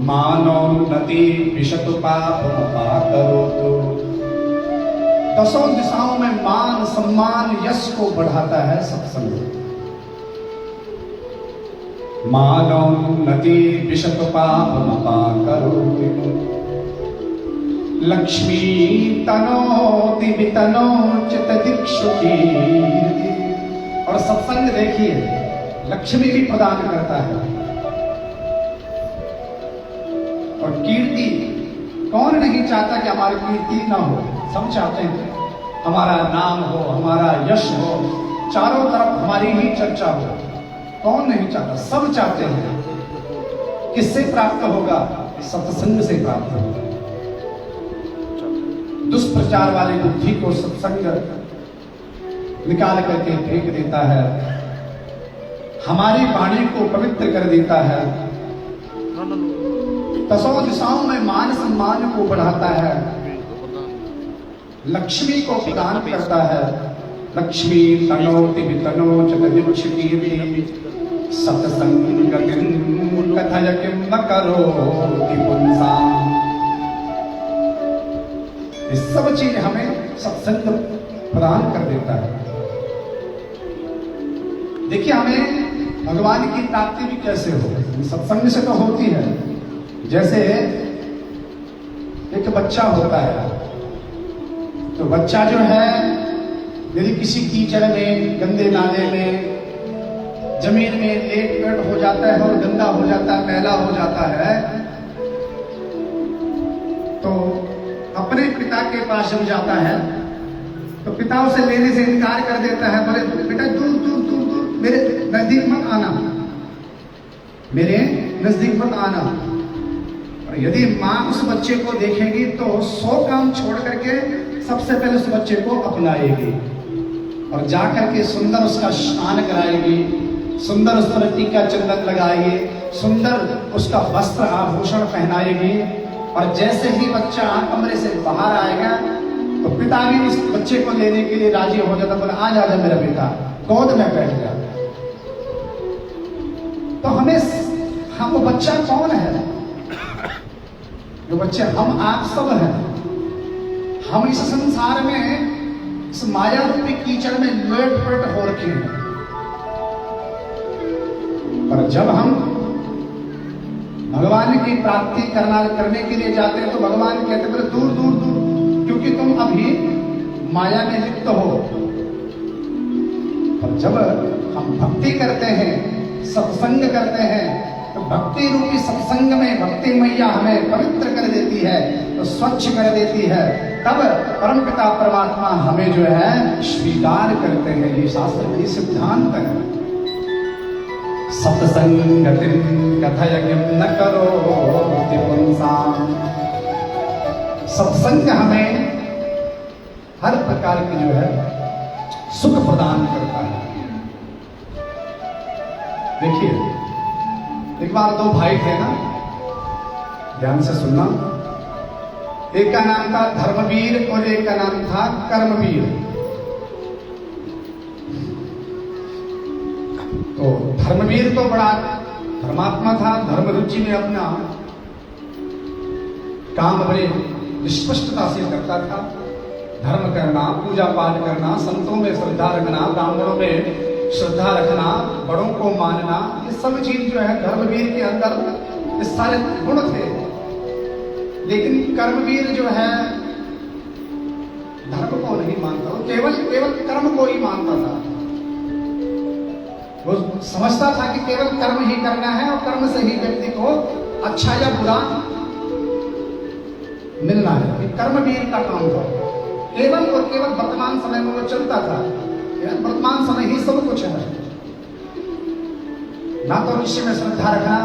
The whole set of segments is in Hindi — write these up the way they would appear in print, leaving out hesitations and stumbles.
मानोन्नति विशतु पापमपा करोतु। दसों दिशाओं में मान सम्मान यश को बढ़ाता है सत्संग। मानोन्नति विशतु पापमपा करोतु। लक्ष्मी तनोति वितनोचित दिक्षुकी। और सत्संग देखिए लक्ष्मी भी प्रदान करता है और कीर्ति। कौन नहीं चाहता कि हमारी कीर्ति ना हो, सब चाहते हैं हमारा नाम हो, हमारा यश हो, चारों तरफ हमारी ही चर्चा हो। कौन नहीं चाहता, सब चाहते हैं। किससे प्राप्त होगा? सत्संग से प्राप्त होगा। दुष्प्रचार वाली बुद्धि को सत्संग निकाल करके फेंक देता है, हमारी वाणी को पवित्र कर देता है, दसों दिशाओं में मान सम्मान को बढ़ाता है, लक्ष्मी को प्रदान करता है। लक्ष्मी तनोति वितनोचित दिक्षुकी। सत्संगतिं कथय किं न करोति पुंसाम्। ये सब चीज हमें सत्संग प्रदान कर देता है। देखिए हमें भगवान की प्राप्ति भी कैसे हो, सत्संग से तो होती है। जैसे एक बच्चा होता है, तो बच्चा जो है यदि किसी कीचड़ में, गंदे नाले में, जमीन में लेट पेट हो जाता है और गंदा हो जाता है, मैला हो जाता है, तो अपने पिता के पास जब जाता है तो पिता उसे लेने से इनकार कर देता है। बोले बेटा दूर दूर दूर दूर, मेरे नजदीक मत आना, मेरे नजदीक मत आना। और यदि माँ उस बच्चे को देखेगी तो 100 काम छोड़ करके सबसे पहले उस बच्चे को अपनाएगी और जाकर के सुंदर उसका स्नान कराएगी, सुंदर उस पर टीका चंदन लगाएगी, सुंदर उसका वस्त्र आभूषण पहनाएगी। और जैसे ही बच्चा कमरे से बाहर आएगा तो पिता भी उस बच्चे को लेने के लिए राजी हो जाता, बोला आ जा मेरा बेटा, गोद में बैठ जा। तो हम वो बच्चा कौन है? जो बच्चे हम आप सब हैं। हम इस संसार में इस माया रूपी कीचड़ में लपेट हो रखे हैं। पर जब हम भगवान की प्राप्ति करने के लिए जाते हैं तो भगवान कहते हैं दूर दूर दूर, क्योंकि तुम अभी माया में लिप्त हो। और जब हम भक्ति करते हैं, सत्संग करते हैं, तो भक्ति रूपी सत्संग में भक्ति मैया हमें पवित्र कर देती है, तो स्वच्छ कर देती है। तब परमपिता परमात्मा हमें जो है स्वीकार करते हैं। ये शास्त्र की सिद्धांत है। सत्संगतिं कथय किं न करोति पुंसाम्। सत्संग हमें हर प्रकार की जो है सुख प्रदान करता है। देखिए एक बार 2 भाई थे ना, ध्यान से सुनना। एक का नाम था धर्मवीर और एक का नाम था कर्मवीर। तो धर्मवीर तो बड़ा धर्मात्मा था, धर्म रुचि में अपना काम बड़े स्पष्टता से करता था। धर्म करना, पूजा पाठ करना, संतों में श्रद्धा रखना, ब्राह्मणों में श्रद्धा रखना, बड़ों को मानना, ये सब चीज जो है धर्मवीर के अंदर ये सारे गुण थे। लेकिन कर्मवीर जो है धर्म को नहीं मानता, वो केवल कर्म को ही मानता था। वो समझता था कि केवल कर्म ही करना है और कर्म से ही व्यक्ति को अच्छा या बुरा मिलना है। ये कर्मवीर का काम था। केवल और केवल वर्तमान समय में वो चलता था। वर्तमान समय ही सब कुछ है। ना तो किसी में श्रद्धा रखना,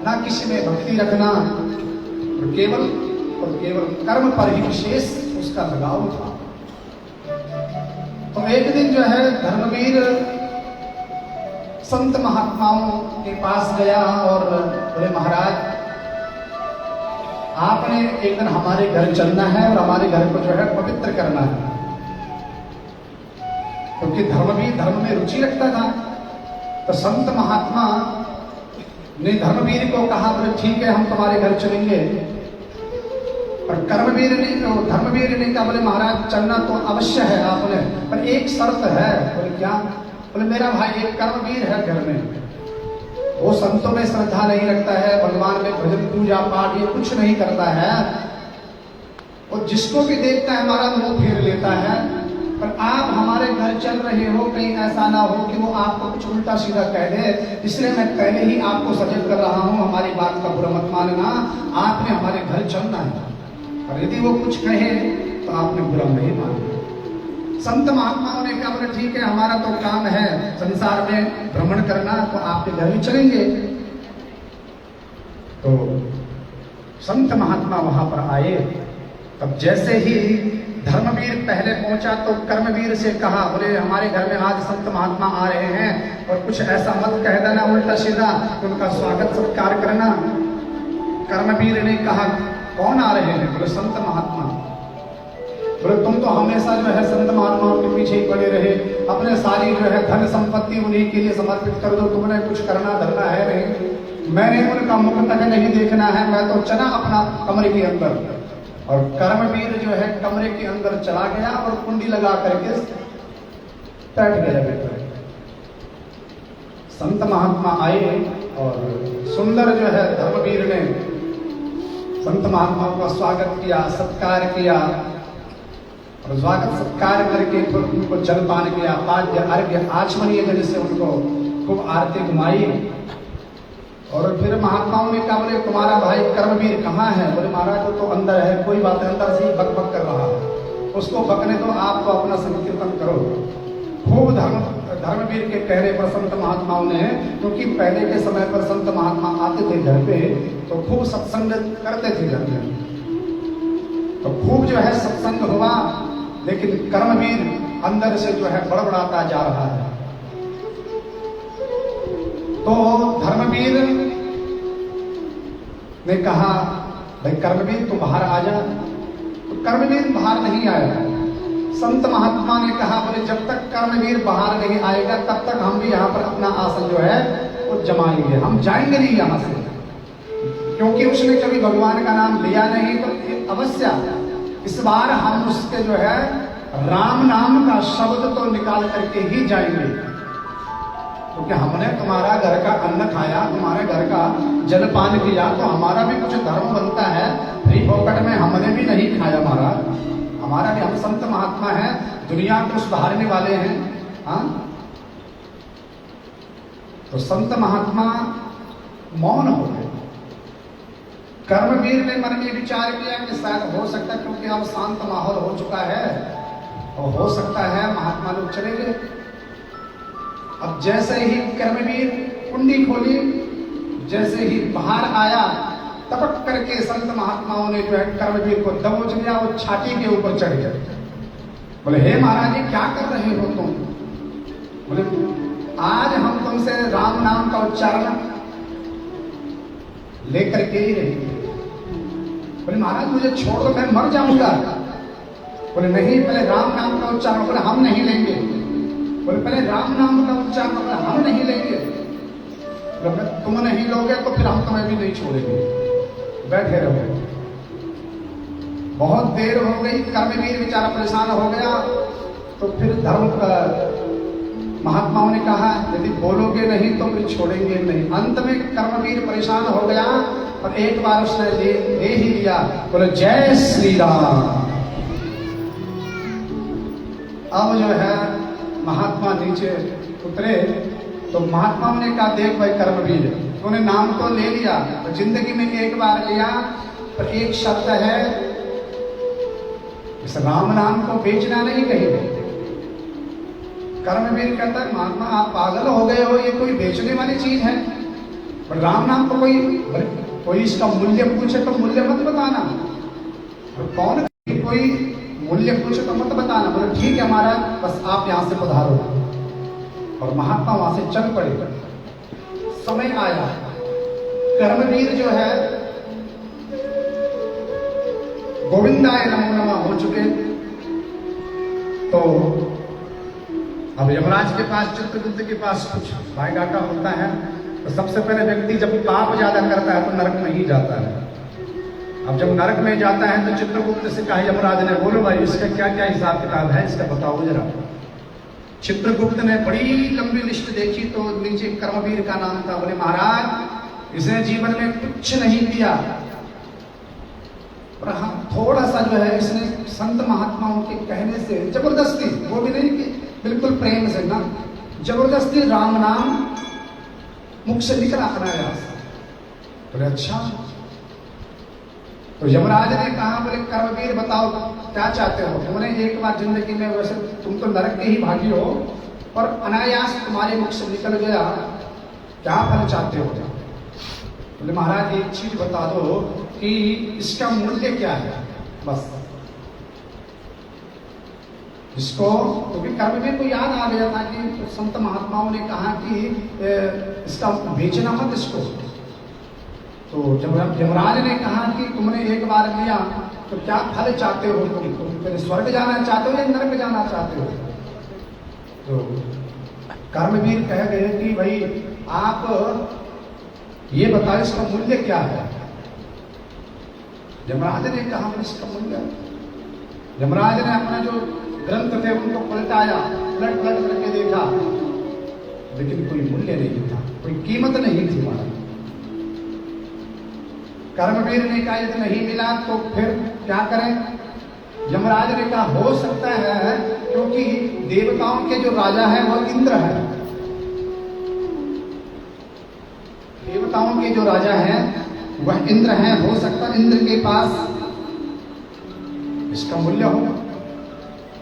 ना किसी में भक्ति रखना, और केवल कर्म पर ही विशेष उसका लगाव था। तो एक दिन जो है धर्मवीर संत महात्माओं के पास गया और बोले महाराज आपने एक दिन हमारे घर चलना है और हमारे घर को जो है पवित्र करना है। क्योंकि धर्म भी धर्म में रुचि रखता था। तो संत महात्मा ने धर्मवीर को कहा, बोले ठीक है हम तुम्हारे घर चलेंगे। पर धर्मवीर ने कहा, बोले महाराज चलना तो अवश्य है आपने, पर एक शर्त है। बोले क्या? बोले मेरा भाई एक कर्मवीर है घर में, वो संतों में श्रद्धा नहीं रखता है, भगवान में भजन पूजा पाठ ये कुछ नहीं करता है, और जिसको भी देखता है हमारा मुंह फेर लेता है। पर आप हमारे घर चल रहे हो, कहीं ऐसा ना हो कि वो आपको कुछ उल्टा सीधा कह दे, इसलिए मैं पहले ही आपको सजग कर रहा हूं, हमारी बात का बुरा मत मानना, आपने हमारे घर चलना है। और यदि वो कुछ कहे तो आपने बुरा नहीं मानना। संत महात्माओं ने कहा, बोले ठीक है हमारा तो काम है संसार में भ्रमण करना, तो आपके घर भी चलेंगे। तो संत महात्मा वहां पर आए। तब जैसे ही धर्मवीर पहले पहुंचा तो कर्मवीर से कहा, बोले हमारे घर में आज संत महात्मा आ रहे हैं, और कुछ ऐसा मत कह देना उल्टा सीधा, उनका स्वागत सत्कार करना। कर्मवीर ने कहा, कौन आ रहे हैं? बोले संत महात्मा। बोले तुम तो हमेशा जो है संत महात्माओं के पीछे ही पड़े रहे, अपने सारी जो है धन संपत्ति उन्हीं के लिए समर्पित कर दो, तुमने कुछ करना धरना है नहीं, मैंने उनका मुख तक नहीं देखना है, मैं तो चला अपना कमरे के अंदर। और कर्मवीर जो है कमरे के अंदर चला गया और कुंडी लगा करके बैठ गया। संत महात्मा आए और सुंदर जो है धर्मवीर ने संत महात्माओं का स्वागत किया, सत्कार किया, और स्वागत सत्कार करके फिर उनको जलपान किया, पाद्य अर्घ्य आचमनीय जल से उनको खूब आरती घुमाई। और फिर महात्माओं ने कहा, बोले तुम्हारा भाई कर्मवीर कहाँ है? बोले महाराज तो अंदर है, कोई बात नहीं, अंदर से ही बक बक कर रहा है, उसको बकने दो, आप तो अपना संकीर्तन करो। खूब धर्मवीर के कहने पर संत महात्माओं ने, क्योंकि पहले के समय पर संत महात्मा आते थे घर पे तो खूब सत्संग करते थे घर में, तो खूब जो है सत्संग हुआ। लेकिन कर्मवीर अंदर से जो है बड़बड़ाता जा रहा है। तो धर्मवीर ने कहा, भाई कर्मवीर तू बाहर आ जा। तो कर्मवीर बाहर नहीं आया। संत महात्मा ने कहा, बोले जब तक कर्मवीर बाहर नहीं आएगा तब तक हम भी यहाँ पर अपना आसन जो है वो जमाएंगे, हम जाएंगे नहीं यहाँ से, क्योंकि उसने कभी भगवान का नाम लिया नहीं। तो अवश्य इस बार हम उसके जो है राम नाम का शब्द तो निकाल करके ही जाएंगे, क्योंकि हमने तुम्हारा घर का अन्न खाया, तुम्हारे घर का जलपान किया, तो हमारा भी कुछ धर्म बनता है। फ्री फोकट में हमने भी नहीं खाया महाराज, हमारा भी, हम संत महात्मा हैं, दुनिया को सुधारने वाले हैं। हाँ, तो संत महात्मा मौन हो गए। कर्मवीर ने मन में विचार किया कि शायद हो सकता, क्योंकि अब शांत माहौल हो चुका है और हो सकता है महात्मा लोग चले गए। अब जैसे ही कर्मवीर कुंडी खोली, जैसे ही बाहर आया, टपक करके संत महात्माओं ने जो है कर्मवीर को दबोच लिया, वो छाती के ऊपर चढ़ गए। बोले हे महाराज जी क्या कर रहे हो तुम? बोले आज हम तुमसे राम नाम का उच्चारण लेकर के ही रहेंगे। बोले महाराज मुझे छोड़ दो, मैं मर जाऊंगा। बोले नहीं, पहले राम नाम का उच्चारण। बोले हम नहीं लेंगे। बोले पहले राम नाम का उच्चारण। बोले हम नहीं लेंगे। बोले तुम नहीं लोगे तो फिर हम तुम्हें भी नहीं छोड़ेंगे, बैठे रहो। बहुत देर हो गई, कर्मवीर बेचारा परेशान हो गया। तो फिर धर्म महात्माओं ने कहा यदि बोलोगे नहीं तो फिर छोड़ेंगे नहीं। अंत में कर्मवीर परेशान हो गया और एक बार उसने ले ही लिया। बोले जय श्री राम। अब जो है महात्मा नीचे उतरे तो महात्माओं ने कहा देख भाई कर्मवीर, तूने नाम तो ले लिया, तो जिंदगी में एक बार लिया, पर एक शर्त है, इस राम नाम को बेचना नहीं कहीं। कर्मवीर कहता है महात्मा आप पागल हो गए हो, ये कोई बेचने वाली चीज है? पर राम नाम को कोई इसका मूल्य पूछे तो मूल्य मत बताना, और कौन कोई मूल्य पूछे तो मत बताना। बोले ठीक है हमारा, बस आप यहां से पधारो। और महात्मा वहां से चल पड़े। समय आया, कर्मवीर जो है गोविंदाय नमो नमः हो चुके। तो अब यमराज के पास, चित्रगुप्त के पास कुछ बायोडाटा होता है, तो सबसे पहले व्यक्ति जब पाप ज्यादा करता है तो नरक में ही जाता है। अब जब नरक में जाता है तो चित्रगुप्त से कहा यमराज ने, बोलो भाई इसका क्या क्या हिसाब किताब है, इसका बताओ जरा। चित्रगुप्त ने बड़ी लंबी लिस्ट देखी तो नीचे कर्मवीर का नाम था। बोले महाराज इसने जीवन में कुछ नहीं किया, पर हाँ थोड़ा सा जो है इसने संत महात्माओं के कहने से जबरदस्ती, वो भी नहीं कि बिल्कुल प्रेम से ना, जबरदस्ती राम नाम मुख से निकला अनायास। बोले अच्छा। तो यमराज ने कहा, बोले कर्मवीर बताओ क्या चाहते हो। तुमने एक बार जिंदगी में, वैसे तुम तो नरक के ही भागी हो, और अनायास तुम्हारे मुख से निकल गया, क्या फल चाहते हो। बोले महाराज एक चीज बता दो कि इसका मूल्य क्या है, बस। इसको क्योंकि कर्मवीर को याद आ गया था कि संत महात्माओं ने कहा कि इसका बेचना मत इसको। तो जब यमराज ने कहा कि तुमने एक बार लिया तो क्या फल चाहते हो, तुम स्वर्ग जाना चाहते हो या नरक जाना चाहते हो। तो कर्मवीर कह गए कि भाई आप ये बताओ इसका मूल्य क्या है। यमराज ने कहा इसका मूल्य, यमराज ने अपना जो ग्रंथ थे उनको पलटाया, पलट पलट करके देखा, लेकिन कोई मूल्य नहीं था, कोई कीमत नहीं थी हमारा। कर्मवीर ने कहा यदि नहीं मिला तो फिर क्या करें। यमराज ने कहा हो सकता है, क्योंकि देवताओं के जो राजा है वह इंद्र है, देवताओं के जो राजा है वह इंद्र है, हो सकता है इंद्र के पास इसका मूल्य हो,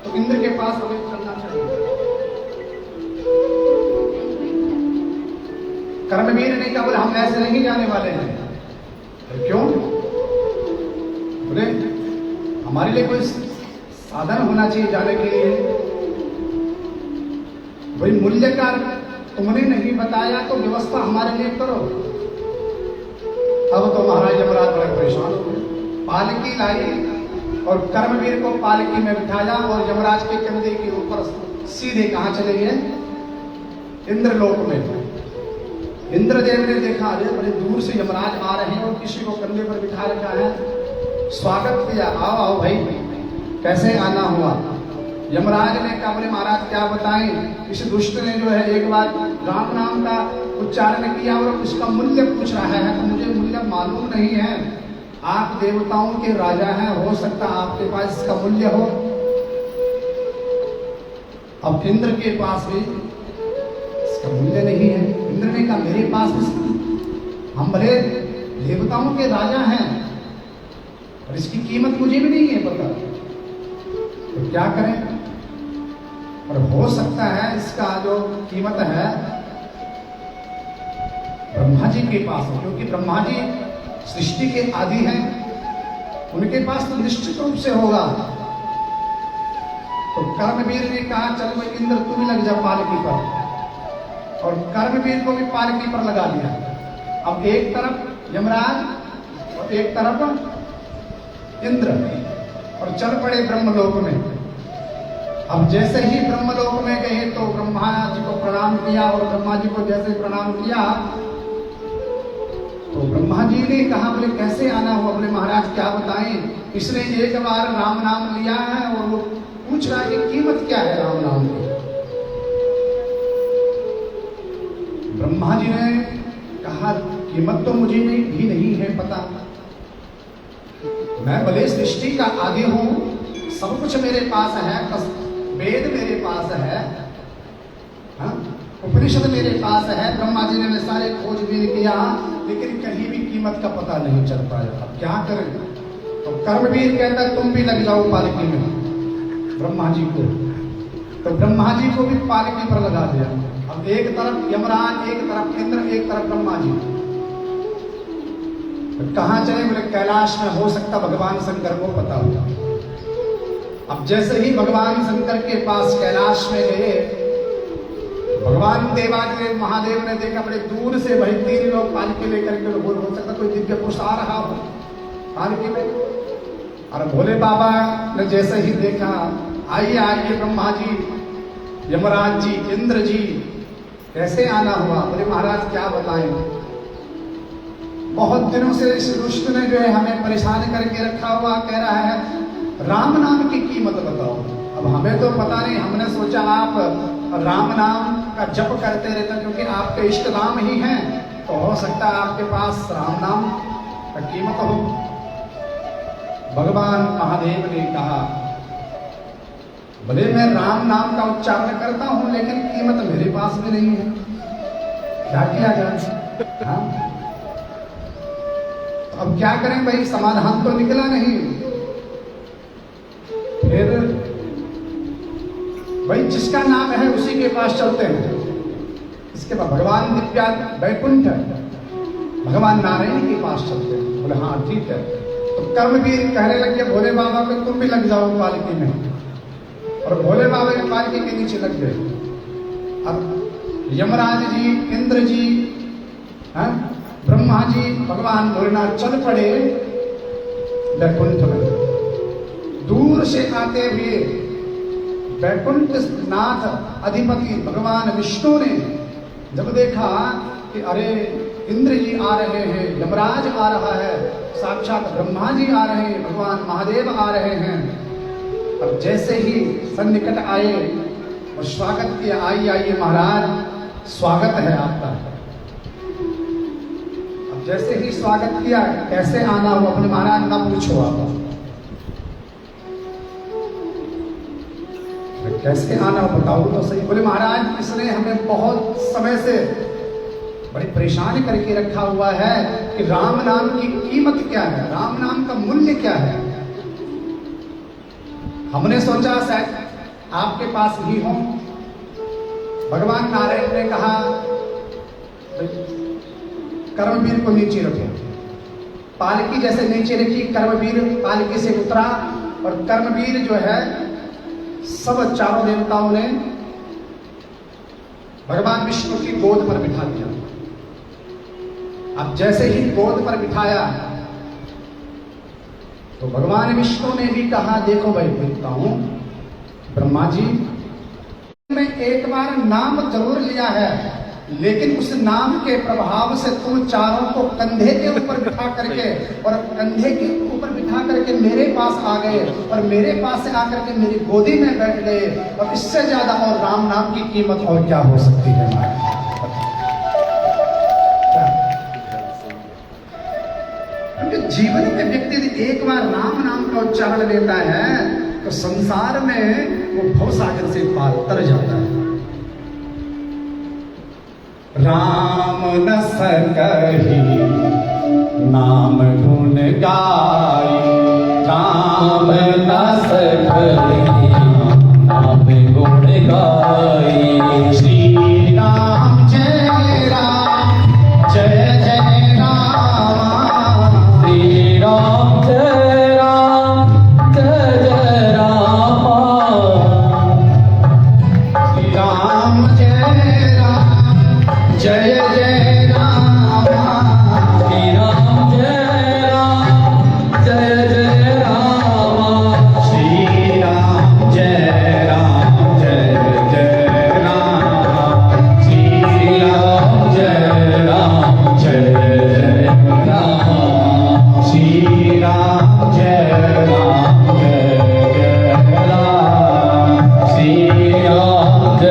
तो इंद्र के पास हमें चलना चाहिए। कर्मवीर ने कहा, बोले हम ऐसे नहीं जाने वाले हैं। क्यों। बोले हमारे लिए कोई साधन होना चाहिए जाने के लिए। भाई मूल्य का तुमने नहीं बताया तो व्यवस्था हमारे लिए करो। अब तो महाराज यमराज बड़े परेशान हो गए, पालकी लाई और कर्मवीर को पालकी में बिठाया और यमराज के कंधे के ऊपर सीधे कहां चले गए, इंद्रलोक में। इंद्रदेव ने देखा, अरे बड़े दूर से यमराज आ रहे हैं और किसी को कंधे पर बिठा रखा है, स्वागत किया, आओ आओ भाई, कैसे आना हुआ। यमराज ने कहा, बोले महाराज क्या बताएं, इस दुष्ट ने जो है एक बार राम नाम का उच्चारण किया और उसका मूल्य पूछ रहा है, तो मुझे मूल्य मालूम नहीं है। आप देवताओं के राजा हैं, हो सकता आपके पास इसका मूल्य हो। अब इंद्र के पास भी इसका मूल्य नहीं है। इंद्र ने कहा मेरे पास भी, हम भले देवताओं के राजा हैं और इसकी कीमत मुझे भी नहीं है पता, तो क्या करें। और हो सकता है इसका जो कीमत है ब्रह्मा जी के पास हो, क्योंकि ब्रह्मा जी सृष्टि के आदि हैं, उनके पास तो निश्चित रूप से होगा। तो कर्मवीर ने कहा चल भाई इंद्र तू भी लग जा पालकी पर, और कर्मवीर को भी पालकी पर लगा दिया। अब एक तरफ यमराज और एक तरफ इंद्र, और चल पड़े ब्रह्मलोक में। अब जैसे ही ब्रह्मलोक में गए तो ब्रह्मा जी को प्रणाम किया, और ब्रह्मा जी को जैसे प्रणाम किया तो ब्रह्मा जी ने कहा, बोले कैसे आना हुआ। बोले महाराज क्या बताएं, इसने एक बार राम नाम लिया है और वो पूछ रहा है कि कीमत क्या है राम नाम की। ब्रह्मा जी ने कहा कीमत तो मुझे भी नहीं है पता, मैं भले सृष्टि का आदि हूं, सब कुछ मेरे पास है, वेद मेरे पास है, उपनिषद मेरे पास है, ब्रह्मा जी ने सारे खोजबीन किया, लेकिन कहीं भी कीमत का पता नहीं चल पाया। अब क्या करें। तो कर्मवीर कहता तुम भी लग जाओ पालकी में ब्रह्मा जी को। तो ब्रह्मा जी को भी पालकी पर लगा दिया। अब एक तरफ यमराज, एक तरफ इंद्र, एक तरफ ब्रह्मा जी। तो कहां चले। बोले कैलाश में, हो सकता भगवान शंकर को पता होगा। अब जैसे ही भगवान शंकर के पास कैलाश में गए, भगवान देवादिदेव महादेव ने देखा, बड़े दूर से भाई 3 लोग पालकी लेकर के, बोल हो सकता कोई दिव्य पुरुष आ रहा हो पालकी में। और भोले बाबा ने जैसे ही देखा, आइए आइए ब्रह्मा जी, यमराज जी, इंद्र जी, कैसे आना हुआ? बोले महाराज क्या बताएं, बहुत दिनों से इस दुष्ट ने जो है हमें परेशान करके रखा हुआ, कह रहा है राम नाम की कीमत बताओ। अब हमें तो पता नहीं, हमने सोचा आप राम नाम का जप करते रहते क्योंकि आपके इष्ट नाम ही हैं, तो हो सकता है आपके पास राम नाम का कीमत हो। भगवान महादेव ने कहा, बोले मैं राम नाम का उच्चारण करता हूं लेकिन कीमत मेरे पास भी नहीं है, क्या किया जाए? हाँ, अब क्या करें भाई, समाधान तो निकला नहीं। फिर भाई जिसका नाम है उसी के पास चलते हैं। इसके बाद भगवान दिव्या वैकुंठ भगवान नारायण के पास चलते हैं। बोले हाँ ठीक है। तो कर्मवीर कहने लगे भोले बाबा को तुम भी लग जाओ पालकी में, और भोले बाबा के पालकी के नीचे लग गए। अब यमराज जी, इंद्र जी, ब्रह्मा जी, भगवान भोलेनाथ चल पड़े वैकुंठ में। दूर से आते हुए वैकुंठ नाथ अधिपति भगवान विष्णु ने जब देखा कि अरे इंद्र जी आ रहे हैं, यमराज आ रहा है, साक्षात ब्रह्मा जी आ रहे हैं, भगवान महादेव आ रहे हैं। अब जैसे ही सन्निकट आए और स्वागत किया, आइए महाराज स्वागत है आपका। अब जैसे ही स्वागत किया, कैसे आना हो अपने महाराज ना पूछो आप, कैसे आना हो बताओ तो सही। बोले महाराज इसने हमें बहुत समय से बड़ी परेशान करके रखा हुआ है कि राम नाम की कीमत क्या है, राम नाम का मूल्य क्या है। हमने सोचा शायद आपके पास भी हो। भगवान नारायण ने कहा कर्मवीर को नीचे रखो। पालकी जैसे नीचे रखी, कर्मवीर पालकी से उतरा और कर्मवीर जो है सब चारों देवताओं ने भगवान विष्णु की गोद पर बिठा दिया। अब जैसे ही गोद पर बिठाया तो भगवान विष्णु ने भी कहा देखो भाई देखता हूं ब्रह्मा जी, मैं एक बार नाम जरूर लिया है, लेकिन उस नाम के प्रभाव से तुम चारों को कंधे के ऊपर बिठा करके और कंधे के ऊपर बिठा करके मेरे पास आ गए और मेरे पास से आकर के मेरी गोदी में बैठ गए। और इससे ज्यादा और राम नाम की कीमत और क्या हो सकती है हमारे? क्योंकि जीवन में व्यक्ति एक बार राम नाम का उच्चारण लेता है तो संसार में वो भवसागर से पार तर जाता है। राम न सकही नाम गुण गाई, राम न सकही नाम गुण गाई। श्री राम जय राम जय जय राम, श्री राम जय राम जय जय राम, श्री राम जय राम जय जय राम, श्री राम जय राम जय जय राम, श्री राम जय राम जय जय राम, श्री राम जय राम जय जय राम, श्री राम जय राम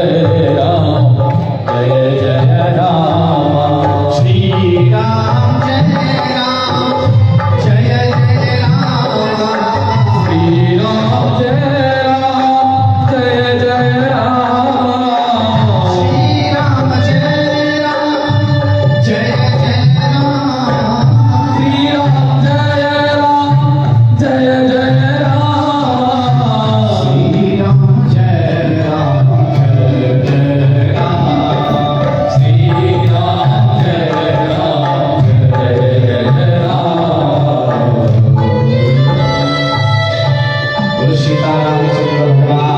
जय जय राम, श्री राम जय राम जय जय राम, श्री राम जय राम जय जय राम, श्री राम जय राम जय जय राम, श्री राम जय राम जय जय राम, श्री राम जय राम जय जय राम, श्री राम जय राम जय जय राम, श्री राम जय राम जय जय राम। बोलो सीताराम चंद्र भगवान